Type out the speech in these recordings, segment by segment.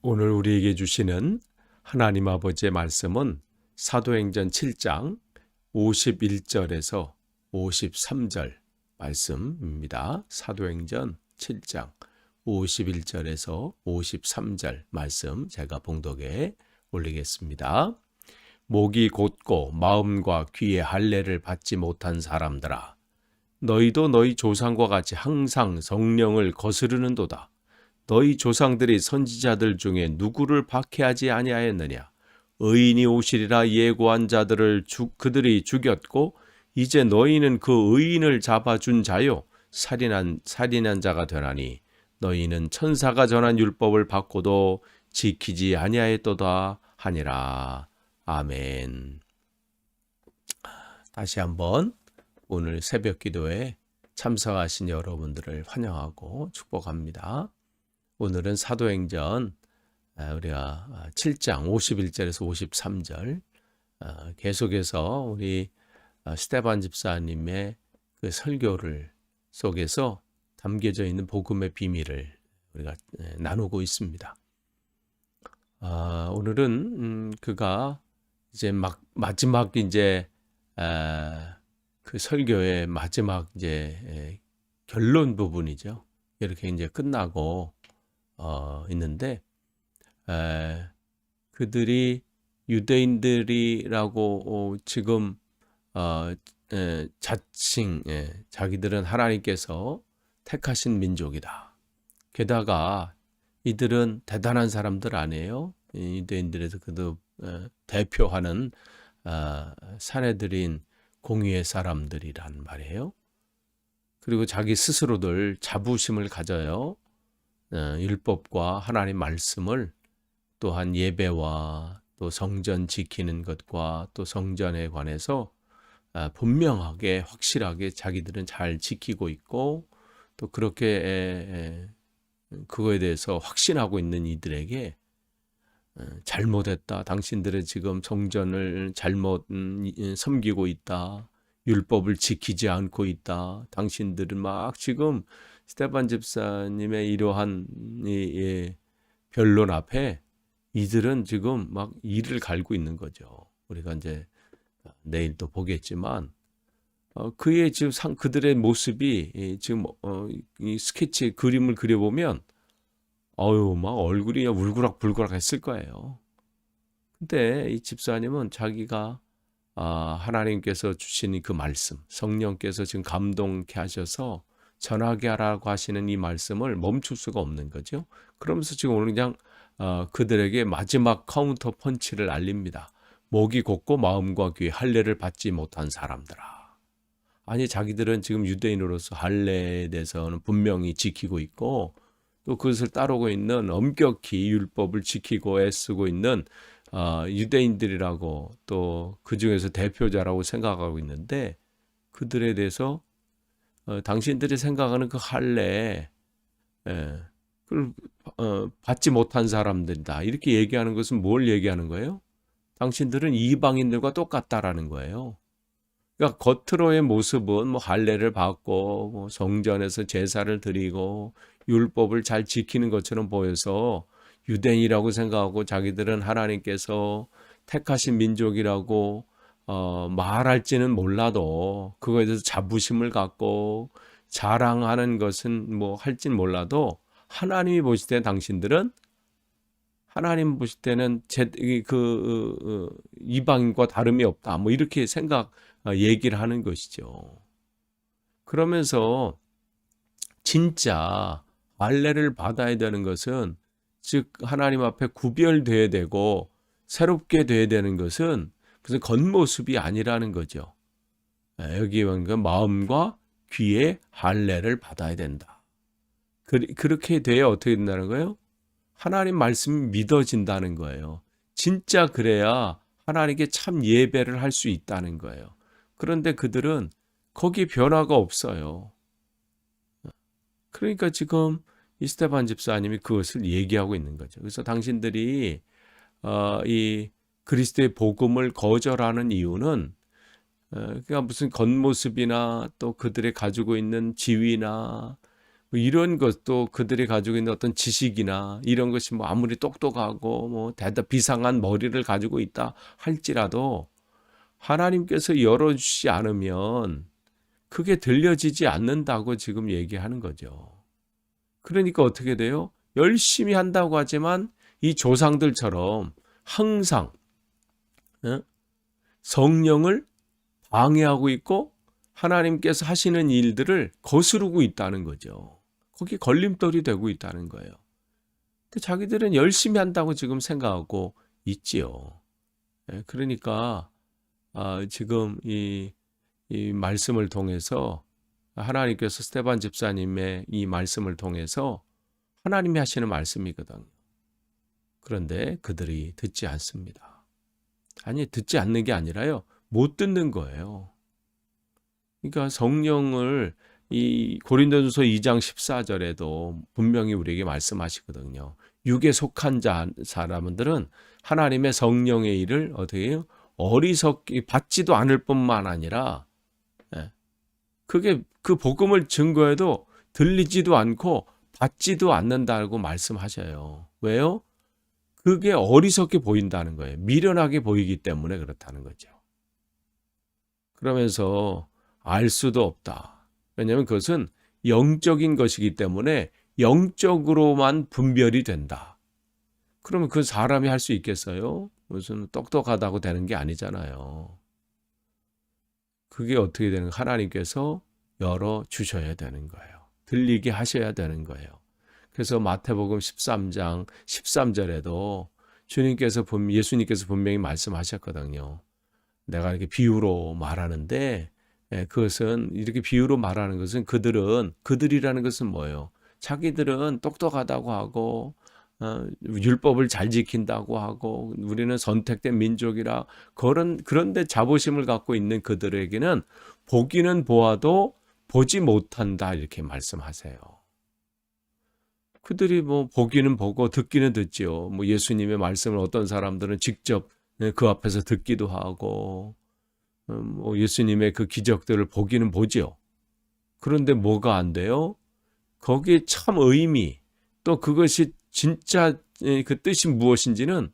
오늘 우리에게 주시는 하나님 아버지의 말씀은 사도행전 7장 51절에서 53절 말씀입니다. 사도행전 7장 51절에서 53절 말씀 제가 봉독에 올리겠습니다. 목이 곧고 마음과 귀의 할례를 받지 못한 사람들아, 너희도 너희 조상과 같이 항상 성령을 거스르는도다. 너희 조상들이 선지자들 중에 누구를 박해하지 아니하였느냐? 의인이 오시리라 예고한 자들을 그들이 죽였고 이제 너희는 그 의인을 잡아준 자요 살인한 자가 되나니 너희는 천사가 전한 율법을 받고도 지키지 아니하였도다 하니라. 아멘. 다시 한번 오늘 새벽 기도에 참석하신 여러분들을 환영하고 축복합니다. 오늘은 사도행전 우리가 7장 51절에서 53절 계속해서 우리 스테반 집사님의 그 설교를 속에서 담겨져 있는 복음의 비밀을 우리가 나누고 있습니다. 오늘은 그가 이제 마지막 이제 그 설교의 마지막 이제 결론 부분이죠. 이렇게 이제 끝나고 있는데 그들이 유대인들이라고 지금 자칭 자기들은 하나님께서 택하신 민족이다. 게다가 이들은 대단한 사람들 아니에요. 유대인들에서 그도 대표하는 사내들인 공의의 사람들이란 말이에요. 그리고 자기 스스로들 자부심을 가져요. 율법과 하나님 말씀을 또한 예배와 또 성전 지키는 것과 또 성전에 관해서 분명하게 확실하게 자기들은 잘 지키고 있고 또 그렇게 그거에 대해서 확신하고 있는 이들에게 잘못했다. 당신들은 지금 성전을 잘못 섬기고 있다. 율법을 지키지 않고 있다. 당신들은 막 지금 스테반 집사님의 이러한 변론 앞에 이들은 지금 막 이를 갈고 있는 거죠. 우리가 이제 내일 또 보겠지만 그의 지금 그들의 모습이 지금 이 스케치 그림을 그려보면 막 얼굴이 울그락불그락 했을 거예요. 근데 이 집사님은 자기가 하나님께서 주신 그 말씀, 성령께서 지금 감동케 하셔서 전하게 하라고 하시는 이 말씀을 멈출 수가 없는 거죠. 그러면서 지금 오늘 그냥 그들에게 마지막 카운터 펀치를 날립니다. 목이 곧고 마음과 귀의 할례를 받지 못한 사람들아. 아니 자기들은 지금 유대인으로서 할례에 대해서는 분명히 지키고 있고 또 그것을 따르고 있는 엄격히 율법을 지키고 애쓰고 있는 유대인들이라고 또 그중에서 대표자라고 생각하고 있는데 그들에 대해서 당신들이 생각하는 그 할례 그걸 받지 못한 사람들이다. 이렇게 얘기하는 것은 뭘 얘기하는 거예요? 당신들은 이방인들과 똑같다라는 거예요. 그러니까 겉으로의 모습은 뭐 할례를 받고 뭐 성전에서 제사를 드리고 율법을 잘 지키는 것처럼 보여서 유대인이라고 생각하고 자기들은 하나님께서 택하신 민족이라고 말할지는 몰라도 그거에 대해서 자부심을 갖고 자랑하는 것은 뭐 할지는 몰라도 하나님이 보실 때 당신들은 하나님 보실 때는 이방인과 다름이 없다. 뭐 이렇게 얘기를 하는 것이죠. 그러면서 진짜 할례를 받아야 되는 것은 즉 하나님 앞에 구별돼야 되고 새롭게 돼야 되는 것은 그래서 겉모습이 아니라는 거죠. 여기 보니까 마음과 귀의 할례를 받아야 된다. 그렇게 돼야 어떻게 된다는 거예요? 하나님 말씀이 믿어진다는 거예요. 진짜 그래야 하나님께 참 예배를 할 수 있다는 거예요. 그런데 그들은 거기에 변화가 없어요. 그러니까 지금 이스테반 집사님이 그것을 얘기하고 있는 거죠. 그래서 당신들이 이 그리스도의 복음을 거절하는 이유는 그러니까 무슨 겉모습이나 또 그들의 가지고 있는 지위나 뭐 이런 것도 그들이 가지고 있는 어떤 지식이나 이런 것이 뭐 아무리 똑똑하고 뭐 대단히 비상한 머리를 가지고 있다 할지라도 하나님께서 열어주시지 않으면 그게 들려지지 않는다고 지금 얘기하는 거죠. 그러니까 어떻게 돼요? 열심히 한다고 하지만 이 조상들처럼 항상 성령을 방해하고 있고 하나님께서 하시는 일들을 거스르고 있다는 거죠. 거기 걸림돌이 되고 있다는 거예요. 근데 자기들은 열심히 한다고 지금 생각하고 있지요. 그러니까 지금 이 말씀을 통해서 하나님께서 스데반 집사님의 이 말씀을 통해서 하나님이 하시는 말씀이거든요. 그런데 그들이 듣지 않습니다. 아니, 듣지 않는 게 아니라요. 못 듣는 거예요. 그러니까 성령을 이 고린도전서 2장 14절에도 분명히 우리에게 말씀하시거든요. 육에 속한 사람들은 하나님의 성령의 일을 어떻게 해요? 어리석게 받지도 않을 뿐만 아니라 그게 그 복음을 증거해도 들리지도 않고 받지도 않는다고 말씀하셔요. 왜요? 그게 어리석게 보인다는 거예요. 미련하게 보이기 때문에 그렇다는 거죠. 그러면서 알 수도 없다. 왜냐하면 그것은 영적인 것이기 때문에 영적으로만 분별이 된다. 그러면 그 사람이 할 수 있겠어요? 무슨 똑똑하다고 되는 게 아니잖아요. 그게 어떻게 되는 거예요? 하나님께서 열어주셔야 되는 거예요. 들리게 하셔야 되는 거예요. 그래서 마태복음 13장 13절에도 예수님께서 분명히 말씀하셨거든요. 내가 이렇게 비유로 말하는데 그것은 이렇게 비유로 말하는 것은 그들이라는 것은 뭐예요? 자기들은 똑똑하다고 하고 율법을 잘 지킨다고 하고 우리는 선택된 민족이라 그런데 자부심을 갖고 있는 그들에게는 보기는 보아도 보지 못한다 이렇게 말씀하세요. 그들이 뭐 보기는 보고 듣기는 듣지요. 뭐 예수님의 말씀을 어떤 사람들은 직접 그 앞에서 듣기도 하고 뭐 예수님의 그 기적들을 보기는 보지요. 그런데 뭐가 안 돼요? 거기에 참 의미 또 그것이 진짜 그 뜻이 무엇인지는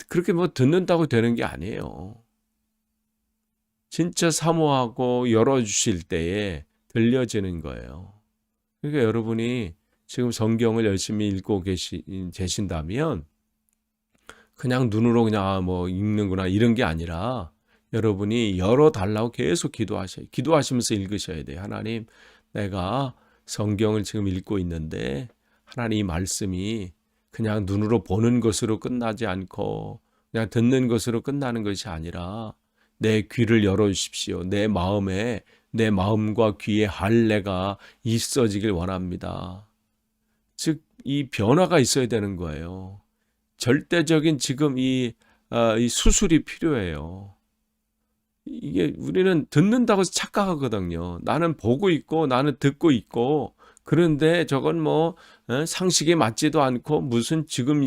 그렇게 뭐 듣는다고 되는 게 아니에요. 진짜 사모하고 열어주실 때에 들려지는 거예요. 그러니까 여러분이 지금 성경을 열심히 읽고 계신다면 그냥 눈으로 그냥 뭐 읽는구나 이런 게 아니라 여러분이 열어달라고 계속 기도하시면서 읽으셔야 돼요. 하나님, 내가 성경을 지금 읽고 있는데 하나님 이 말씀이 그냥 눈으로 보는 것으로 끝나지 않고 그냥 듣는 것으로 끝나는 것이 아니라 내 귀를 열어주십시오. 내 마음과 귀에 할례가 있어지길 원합니다. 즉, 이 변화가 있어야 되는 거예요. 절대적인 지금 이 수술이 필요해요. 이게 우리는 듣는다고 착각하거든요. 나는 보고 있고 나는 듣고 있고 그런데 저건 뭐 상식에 맞지도 않고 무슨 지금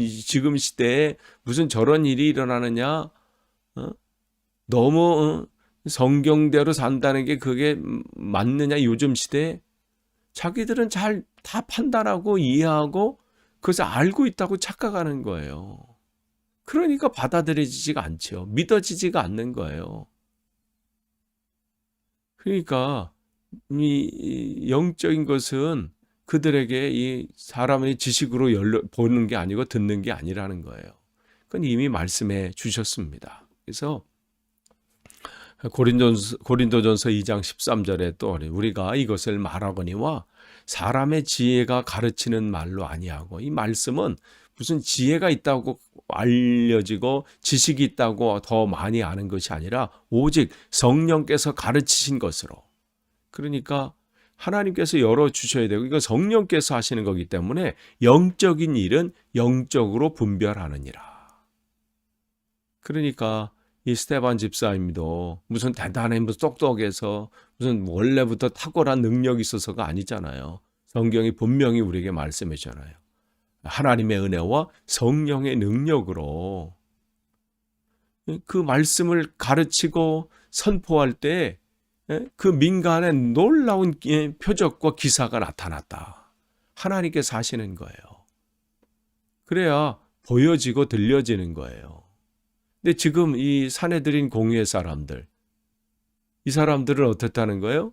시대에 무슨 저런 일이 일어나느냐 너무 성경대로 산다는 게 그게 맞느냐 요즘 시대에 자기들은 잘 다 판단하고 이해하고 그것을 알고 있다고 착각하는 거예요. 그러니까 받아들여지지가 않죠. 믿어지지가 않는 거예요. 그러니까 이 영적인 것은 그들에게 이 사람의 지식으로 보는 게 아니고 듣는 게 아니라는 거예요. 그건 이미 말씀해 주셨습니다. 그래서 고린도전서 2장 13절에 또 우리가 이것을 말하거니와 사람의 지혜가 가르치는 말로 아니하고 이 말씀은 무슨 지혜가 있다고 알려지고 지식이 있다고 더 많이 아는 것이 아니라 오직 성령께서 가르치신 것으로 그러니까 하나님께서 열어주셔야 되고 이거 성령께서 하시는 거기 때문에 영적인 일은 영적으로 분별하느니라. 그러니까 이 스데반 집사님도 무슨 대단해 무슨 똑똑해서 무슨 원래부터 탁월한 능력이 있어서가 아니잖아요. 성경이 분명히 우리에게 말씀해 주잖아요. 하나님의 은혜와 성령의 능력으로 그 말씀을 가르치고 선포할 때 그 민간에 놀라운 표적과 기사가 나타났다. 하나님께서 하시는 거예요. 그래야 보여지고 들려지는 거예요. 근데 지금 이 사내들인 공의의 사람들, 이 사람들은 어떻다는 거예요?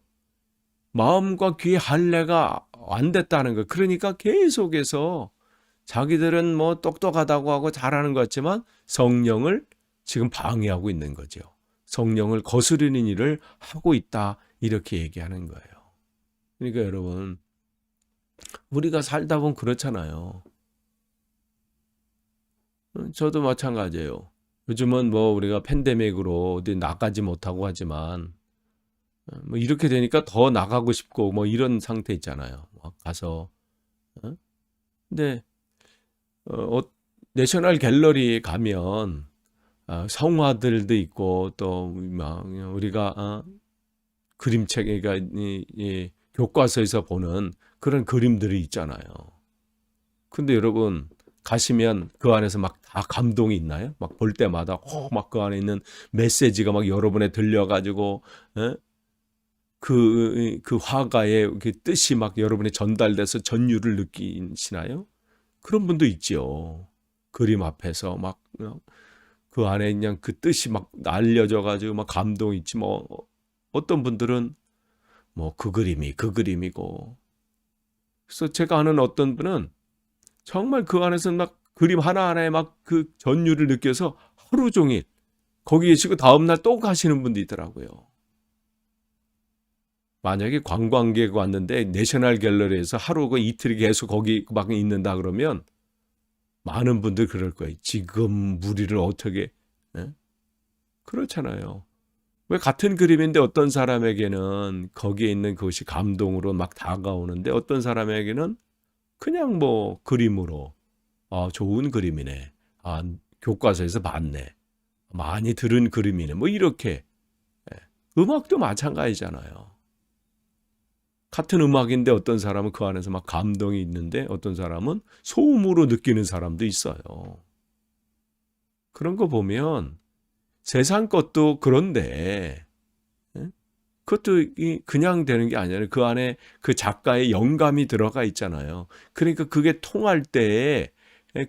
마음과 귀의 할례가 안 됐다는 거예요. 그러니까 계속해서 자기들은 뭐 똑똑하다고 하고 잘하는 것 같지만 성령을 지금 방해하고 있는 거죠. 성령을 거스르는 일을 하고 있다, 이렇게 얘기하는 거예요. 그러니까 여러분, 우리가 살다 보면 그렇잖아요. 저도 마찬가지예요. 요즘은 뭐 우리가 팬데믹으로 어디 나가지 못하고 하지만 뭐 이렇게 되니까 더 나가고 싶고 뭐 이런 상태 있잖아요. 막 가서. 근데 내셔널 갤러리 가면 성화들도 있고 또 막 우리가 그림책, 그러니까 이 교과서에서 보는 그런 그림들이 있잖아요. 근데 여러분 가시면 그 안에서 막 다 감동이 있나요? 막 볼 때마다 막 그 안에 있는 메시지가 막 여러분에 들려가지고 그 화가의 그 뜻이 막 여러분에 전달돼서 전율을 느끼시나요? 그런 분도 있죠. 그림 앞에서 막 그 안에 그냥 그 뜻이 막 알려져 가지고 막 감동이 있지. 뭐 어떤 분들은 뭐 그 그림이 그 그림이고. 그래서 제가 아는 어떤 분은 정말 그 안에서 막 그림 하나하나에 막 그 전율을 느껴서 하루 종일 거기 계시고 다음날 또 가시는 분도 있더라고요. 만약에 관광객 왔는데 내셔널 갤러리에서 하루가 이틀이 계속 거기 막 있는다 그러면 많은 분들 그럴 거예요. 지금 무리를 어떻게, 예? 그렇잖아요. 왜 같은 그림인데 어떤 사람에게는 거기에 있는 그것이 감동으로 막 다가오는데 어떤 사람에게는 그냥 뭐 그림으로 좋은 그림이네. 교과서에서 봤네. 많이 들은 그림이네. 뭐 이렇게. 음악도 마찬가지잖아요. 같은 음악인데 어떤 사람은 그 안에서 막 감동이 있는데 어떤 사람은 소음으로 느끼는 사람도 있어요. 그런 거 보면 세상 것도 그런데 그것도 그냥 되는 게 아니라 그 안에 그 작가의 영감이 들어가 있잖아요. 그러니까 그게 통할 때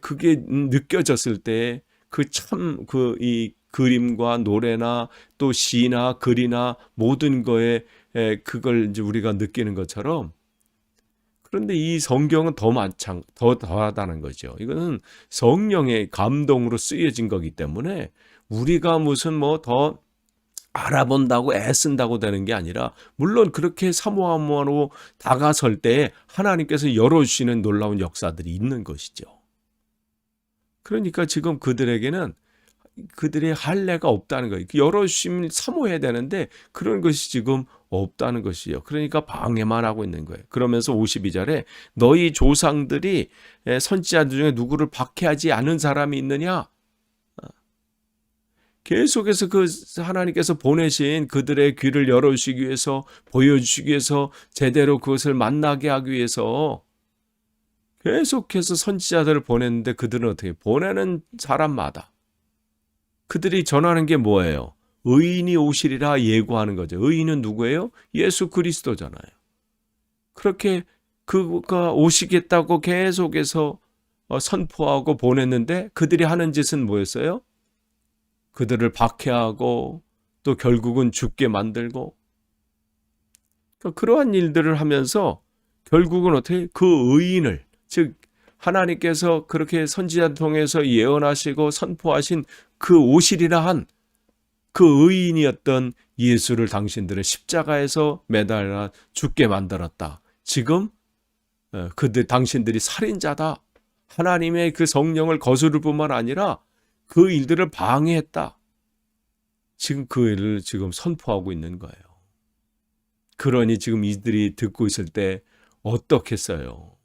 그게 느껴졌을 때 그 참 이 그림과 노래나 또 시나 글이나 모든 거에 그걸 이제 우리가 느끼는 것처럼 그런데 이 성경은 더 더하다는 거죠. 이거는 성령의 감동으로 쓰여진 거기 때문에 우리가 무슨 뭐 더 알아본다고 애쓴다고 되는 게 아니라 물론 그렇게 사모함으로 다가설 때 하나님께서 열어주시는 놀라운 역사들이 있는 것이죠. 그러니까 지금 그들에게는 그들의 할례가 없다는 거예요. 열어주심을 사모해야 되는데 그런 것이 지금 없다는 것이에요. 그러니까 방해만 하고 있는 거예요. 그러면서 52절에 너희 조상들이 선지자들 중에 누구를 박해하지 않은 사람이 있느냐? 계속해서 그 하나님께서 보내신 그들의 귀를 열어주시기 위해서 보여주시기 위해서 제대로 그것을 만나게 하기 위해서 계속해서 선지자들을 보냈는데 그들은 어떻게 보내는 사람마다 그들이 전하는 게 뭐예요? 의인이 오시리라 예고하는 거죠. 의인은 누구예요? 예수 그리스도잖아요. 그렇게 그가 오시겠다고 계속해서 선포하고 보냈는데 그들이 하는 짓은 뭐였어요? 그들을 박해하고 또 결국은 죽게 만들고 그러한 일들을 하면서 결국은 어떻게 그 의인을 즉 하나님께서 그렇게 선지자 통해서 예언하시고 선포하신 그 오시리라 한 그 의인이었던 예수를 당신들은 십자가에서 매달아 죽게 만들었다. 지금 당신들이 살인자다. 하나님의 그 성령을 거스를 뿐만 아니라 그 일들을 방해했다. 지금 그 일을 지금 선포하고 있는 거예요. 그러니 지금 이들이 듣고 있을 때 어떻겠어요?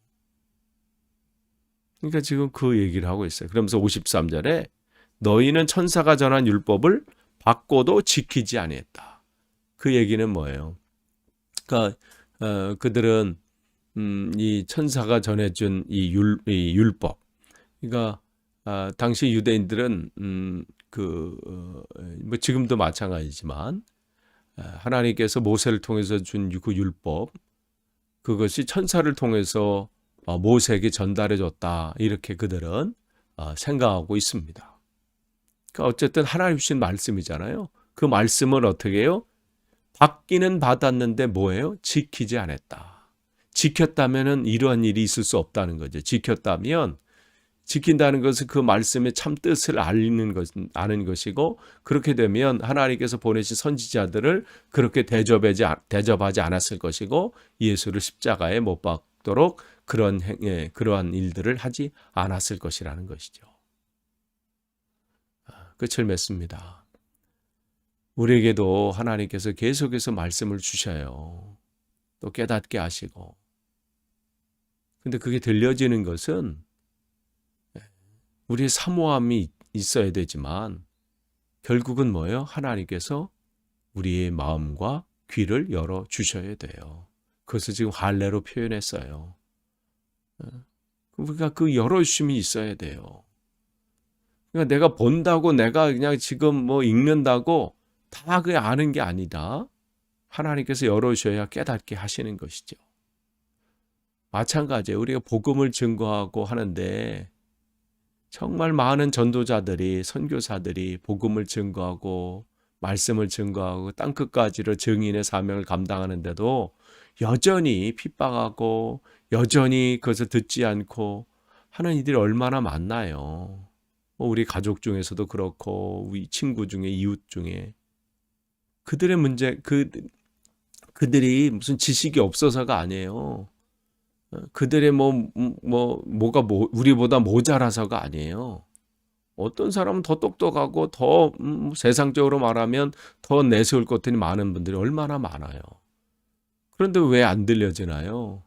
그러니까 지금 그 얘기를 하고 있어요. 그러면서 53절에 너희는 천사가 전한 율법을 받고도 지키지 아니했다. 그 얘기는 뭐예요? 그러니까 그들은 이 천사가 전해준 이 율법, 그러니까 당시 유대인들은 뭐 지금도 마찬가지지만 하나님께서 모세를 통해서 준 그 율법, 그것이 천사를 통해서 모세에게 전달해 줬다. 이렇게 그들은 생각하고 있습니다. 그러니까 어쨌든 하나님 주신 말씀이잖아요. 그 말씀을 어떻게 해요? 받기는 받았는데 뭐예요? 지키지 않았다. 지켰다면은 이러한 일이 있을 수 없다는 거죠. 지켰다면 지킨다는 것은 그 말씀의 참 뜻을 아는 것이고, 그렇게 되면 하나님께서 보내신 선지자들을 그렇게 대접하지 않았을 것이고, 예수를 십자가에 못 박도록 그러한 일들을 하지 않았을 것이라는 것이죠. 끝을 맺습니다. 우리에게도 하나님께서 계속해서 말씀을 주셔요. 또 깨닫게 하시고. 근데 그게 들려지는 것은 우리의 사모함이 있어야 되지만 결국은 뭐예요? 하나님께서 우리의 마음과 귀를 열어 주셔야 돼요. 그것을 지금 할례로 표현했어요. 우리가 그 열어주심이 있어야 돼요. 그러니까 내가 본다고 내가 그냥 지금 뭐 읽는다고 다 그게 아는 게 아니다. 하나님께서 열어주셔야 깨닫게 하시는 것이죠. 마찬가지예요. 우리가 복음을 증거하고 하는데 정말 많은 전도자들이, 선교사들이 복음을 증거하고 말씀을 증거하고 땅끝까지로 증인의 사명을 감당하는데도 여전히 핍박하고 여전히 그것을 듣지 않고 하는 이들이 얼마나 많나요? 우리 가족 중에서도 그렇고 우리 친구 중에, 이웃 중에. 그들의 문제, 그들이 무슨 지식이 없어서가 아니에요. 그들의 뭐가 우리보다 모자라서가 아니에요. 어떤 사람은 더 똑똑하고 더 세상적으로 말하면 더 내세울 것들이 많은 분들이 얼마나 많아요. 그런데 왜 안 들려지나요?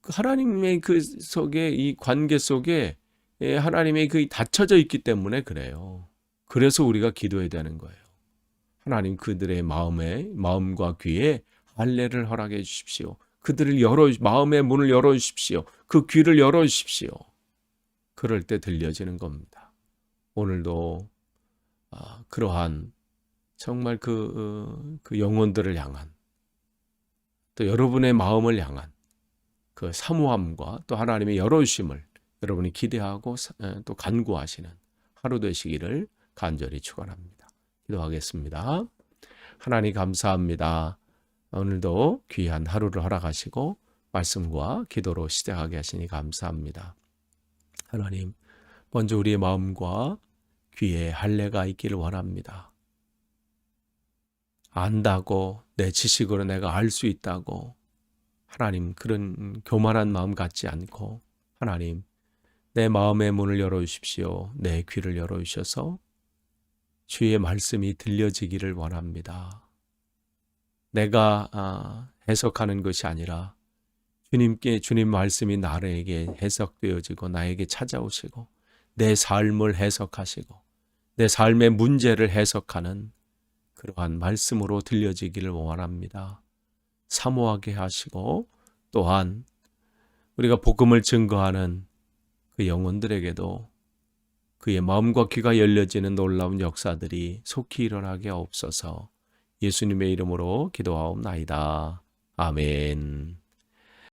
하나님의 그 속에, 이 관계 속에 하나님의 그 닫혀져 있기 때문에 그래요. 그래서 우리가 기도해야 되는 거예요. 하나님, 그들의 마음과 귀에 할례를 허락해 주십시오. 그들을 마음의 문을 열어주십시오. 그 귀를 열어주십시오. 그럴 때 들려지는 겁니다. 오늘도 그러한 정말 그 영혼들을 향한, 또 여러분의 마음을 향한 그 사모함과 또 하나님의 열어주심을 여러분이 기대하고 또 간구하시는 하루 되시기를 간절히 축원합니다. 기도하겠습니다. 하나님 감사합니다. 오늘도 귀한 하루를 허락하시고 말씀과 기도로 시작하게 하시니 감사합니다. 하나님, 먼저 우리의 마음과 귀에 할례가 있기를 원합니다. 안다고, 내 지식으로 내가 알 수 있다고 하나님, 그런 교만한 마음 갖지 않고 하나님, 내 마음의 문을 열어주십시오. 내 귀를 열어주셔서 주의 말씀이 들려지기를 원합니다. 내가 해석하는 것이 아니라 주님 말씀이 나에게 해석되어지고 나에게 찾아오시고 내 삶을 해석하시고 내 삶의 문제를 해석하는 그러한 말씀으로 들려지기를 원합니다. 사모하게 하시고 또한 우리가 복음을 증거하는 그 영혼들에게도 그의 마음과 귀가 열려지는 놀라운 역사들이 속히 일어나게 하옵소서. 예수님의 이름으로 기도하옵나이다. 아멘.